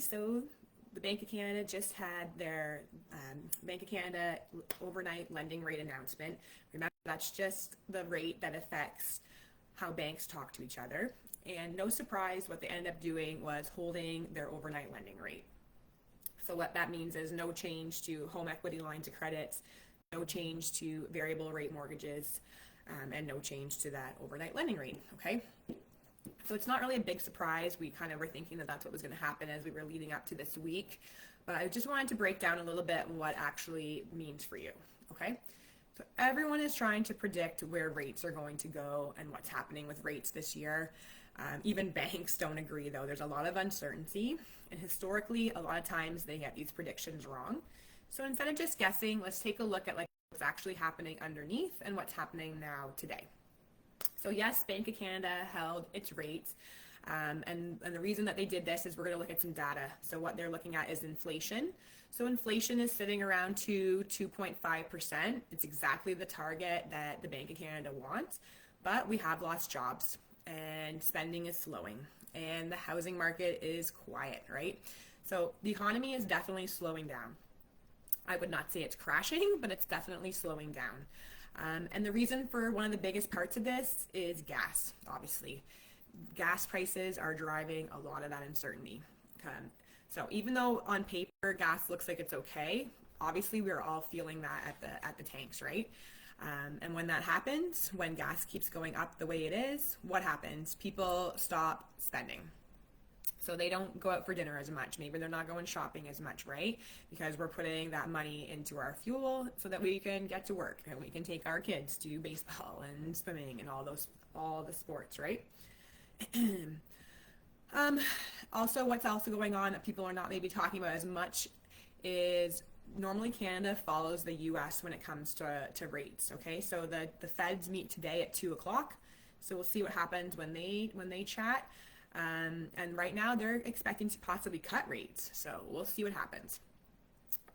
so the Bank of Canada just had their Bank of Canada overnight lending rate announcement. Remember, that's just the rate that affects how banks talk to each other. And no surprise, what they ended up doing was holding their overnight lending rate. So what that means is no change to home equity lines of credits, no change to variable rate mortgages, and no change to that overnight lending rate, okay? So it's not really a big surprise. We kind of were thinking that that's what was going to happen as we were leading up to this week. But I just wanted to break down a little bit what actually means for you, okay? So everyone is trying to predict where rates are going to go and what's happening with rates this year. Even banks don't agree, though. There's a lot of uncertainty. And historically, a lot of times they get these predictions wrong. So instead of just guessing, let's take a look at what's actually happening underneath and what's happening now today. So yes, Bank of Canada held its rates, and the reason that they did this is we're going to look at some data. So what they're looking at is inflation. So inflation is sitting around 2.5%. It's exactly the target that the Bank of Canada wants, but we have lost jobs and spending is slowing and the housing market is quiet, right? So the economy is definitely slowing down. I would not say it's crashing, but it's definitely slowing down. And the reason for one of the biggest parts of this is gas, obviously. Gas prices are driving a lot of that uncertainty. So even though on paper gas looks like it's okay, obviously we're all feeling that at the tanks, right? And when that happens, when gas keeps going up the way it is, what happens? People stop spending. So they don't go out for dinner as much. Maybe they're not going shopping as much, right? Because we're putting that money into our fuel so that we can get to work and we can take our kids to baseball and swimming and all the sports, right? Also, what's also going on that people are not maybe talking about as much is normally Canada follows the US when it comes to rates, okay? So the Feds meet today at 2 o'clock. So we'll see what happens when they chat. And right now they're expecting to possibly cut rates. So we'll see what happens.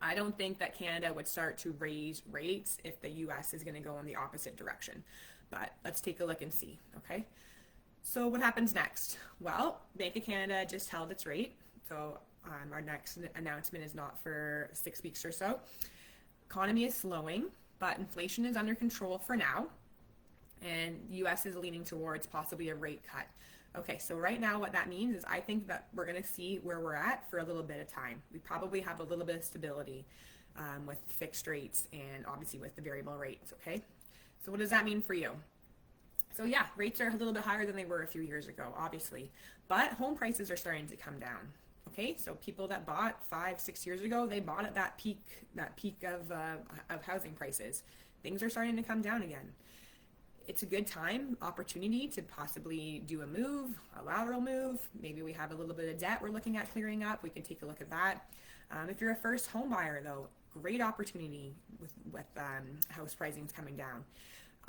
I don't think that Canada would start to raise rates if the US is going to go in the opposite direction. But let's take a look and see, okay? So what happens next? Well, Bank of Canada just held its rate. So our next announcement is not for 6 weeks or so. Economy is slowing, but inflation is under control for now. And US is leaning towards possibly a rate cut. Okay, so right now what that means is I think that we're going to see where we're at for a little bit of time. We probably have a little bit of stability with fixed rates and obviously with the variable rates, okay? So what does that mean for you? So yeah, rates are a little bit higher than they were a few years ago, obviously, but home prices are starting to come down. Okay, so people that bought 5-6 years ago, they bought at that peak of housing prices. Things are starting to come down again. It's a good opportunity to possibly do a lateral move. Maybe we have a little bit of debt we're looking at clearing up. We can take a look at that. If you're a first home buyer, though, great opportunity with house pricings coming down.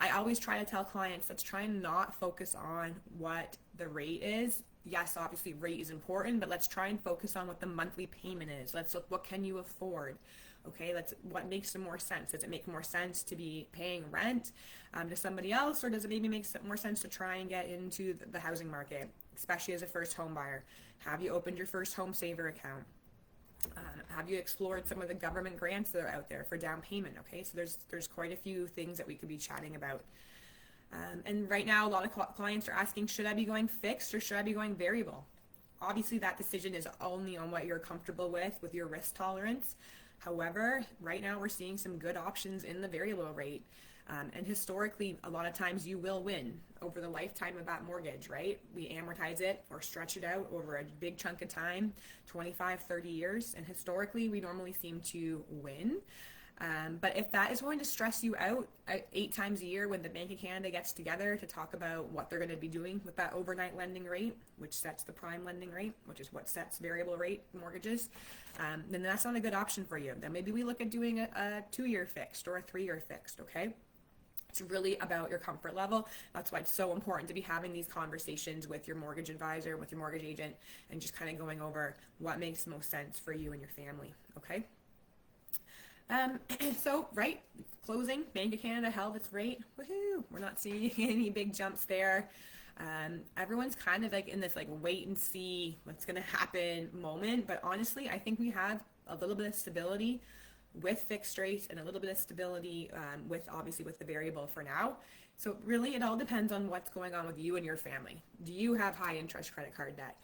I always try to tell clients, let's try and not focus on what the rate is. Yes, obviously rate is important, but let's try and focus on what the monthly payment is. Let's look, what can you afford? Okay, what makes more sense? Does it make more sense to be paying rent to somebody else, or does it maybe make more sense to try and get into the housing market, especially as a first home buyer? Have you opened your first home saver account? Have you explored some of the government grants that are out there for down payment? Okay, so there's quite a few things that we could be chatting about. And right now, a lot of clients are asking, should I be going fixed or should I be going variable? Obviously, that decision is only on what you're comfortable with your risk tolerance. However, right now we're seeing some good options in the variable rate. And historically, a lot of times you will win over the lifetime of that mortgage, right? We amortize it or stretch it out over a big chunk of time, 25, 30 years. And historically, we normally seem to win. But if that is going to stress you out 8 times a year when the Bank of Canada gets together to talk about what they're going to be doing with that overnight lending rate, which sets the prime lending rate, which is what sets variable rate mortgages, then that's not a good option for you. Then maybe we look at doing a 2-year fixed or a 3-year fixed, okay? It's really about your comfort level. That's why it's so important to be having these conversations with your mortgage advisor, with your mortgage agent, and just kind of going over what makes most sense for you and your family, okay? So, right, closing, Bank of Canada held its rate. Woohoo! We're not seeing any big jumps there. Everyone's kind of like in this like wait and see what's going to happen moment. But honestly, I think we have a little bit of stability with fixed rates and a little bit of stability with obviously with the variable for now. So really it all depends on what's going on with you and your family. Do you have high interest credit card debt?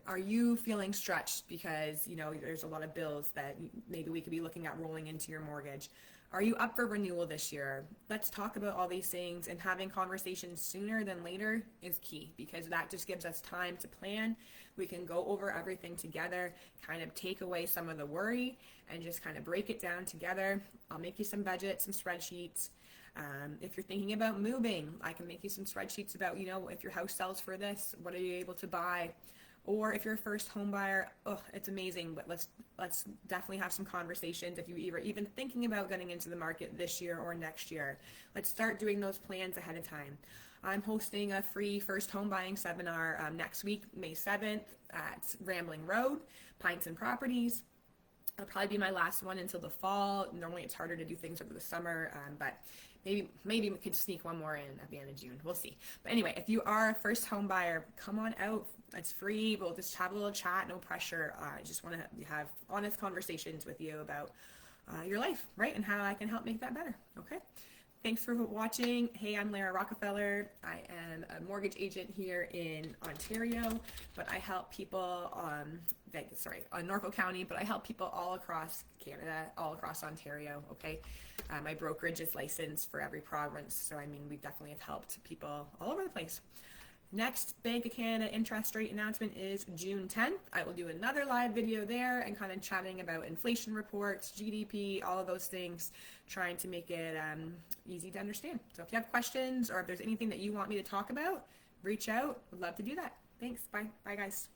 Are you feeling stretched because there's a lot of bills that maybe we could be looking at rolling into your mortgage? Are you up for renewal this year? Let's talk about all these things, and having conversations sooner than later is key because that just gives us time to plan. We can go over everything together, kind of take away some of the worry and just kind of break it down together. I'll make you some budgets, some spreadsheets. If you're thinking about moving, I can make you some spreadsheets about, if your house sells for this, what are you able to buy? Or if you're a first home buyer, it's amazing, but let's definitely have some conversations. If you even thinking about getting into the market this year or next year, let's start doing those plans ahead of time. I'm hosting a free first home buying seminar next week, May 7th at Rambling Road, Pints and Properties. It'll probably be my last one until the fall. Normally it's harder to do things over the summer, but maybe we could sneak one more in at the end of June. We'll see. But anyway, if you are a first home buyer, come on out. It's free. We'll just have a little chat, no pressure. I just want to have honest conversations with you about your life, right? And how I can help make that better. Okay. Thanks for watching. Hey, I'm Lara Rockefeller. I am a mortgage agent here in Ontario, but I help people Norfolk County, but I help people all across Canada, all across Ontario, okay? My brokerage is licensed for every province, so we definitely have helped people all over the place. Next Bank of Canada interest rate announcement is June 10th. I will do another live video there and kind of chatting about inflation reports, GDP, all of those things, trying to make it easy to understand. So if you have questions or if there's anything that you want me to talk about, reach out. Would love to do that. Thanks. Bye. Bye, guys.